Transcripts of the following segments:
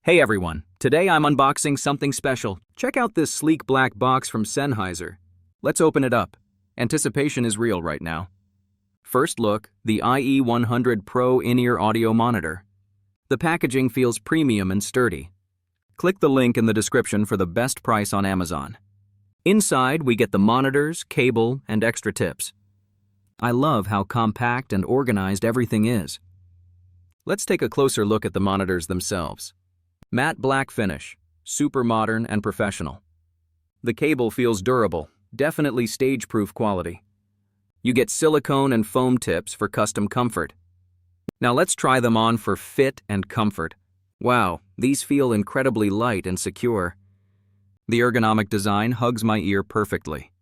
Hey everyone, today I'm unboxing something special. Check out this sleek black box from Sennheiser. Let's open it up. Anticipation is real right now. First look, the IE100 Pro in-ear audio monitor. The packaging feels premium and sturdy. Click the link in the description for the best price on Amazon. Inside, we get the monitors, cable, and extra tips. I love how compact and organized everything is. Let's take a closer look at the monitors themselves. Matte black finish, super modern and professional. The cable feels durable, definitely stage-proof quality. You get silicone and foam tips for custom comfort. Now let's try them on for fit and comfort. Wow, these feel incredibly light and secure. The ergonomic design hugs my ear perfectly.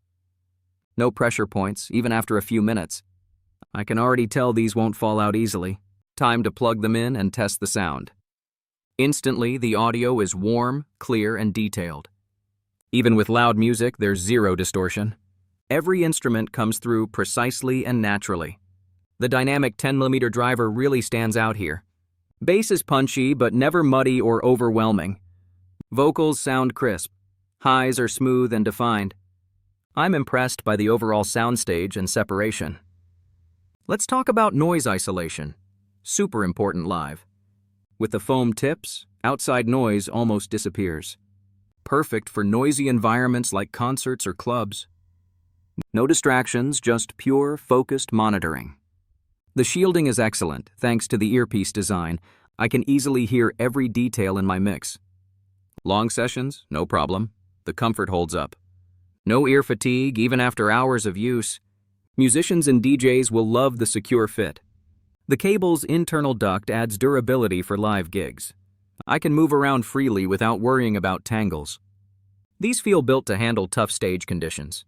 No pressure points, even after a few minutes. I can already tell these won't fall out easily. Time to plug them in and test the sound. Instantly, the audio is warm, clear, and detailed. Even with loud music, there's zero distortion. Every instrument comes through precisely and naturally. The dynamic 10mm driver really stands out here. Bass is punchy, but never muddy or overwhelming. Vocals sound crisp. Highs are smooth and defined. I'm impressed by the overall soundstage and separation. Let's talk about noise isolation. Super important live. With the foam tips, outside noise almost disappears. Perfect for noisy environments like concerts or clubs. No distractions, just pure, focused monitoring. The shielding is excellent, thanks to the earpiece design. I can easily hear every detail in my mix. Long sessions, no problem. The comfort holds up. No ear fatigue, even after hours of use. Musicians and DJs will love the secure fit. The cable's internal duct adds durability for live gigs. I can move around freely without worrying about tangles. These feel built to handle tough stage conditions.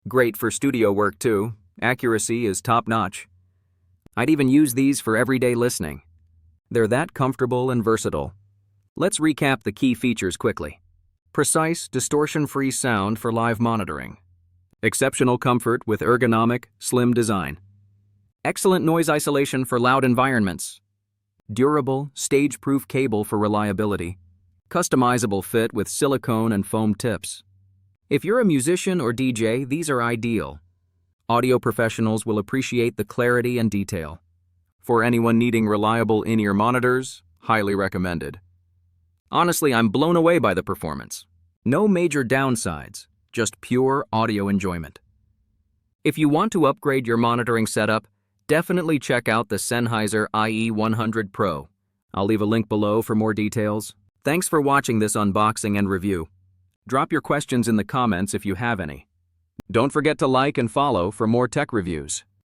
Great for studio work too. Accuracy is top-notch. I'd even use these for everyday listening. They're that comfortable and versatile. Let's recap the key features quickly. Precise, distortion-free sound for live monitoring. Exceptional comfort with ergonomic, slim design. Excellent noise isolation for loud environments. Durable, stage-proof cable for reliability. Customizable fit with silicone and foam tips. If you're a musician or DJ, these are ideal. Audio professionals will appreciate the clarity and detail. For anyone needing reliable in-ear monitors, highly recommended. Honestly, I'm blown away by the performance. No major downsides, just pure audio enjoyment. If you want to upgrade your monitoring setup, definitely check out the Sennheiser IE100 Pro. I'll leave a link below for more details. Thanks for watching this unboxing and review. Drop your questions in the comments if you have any. Don't forget to like and follow for more tech reviews.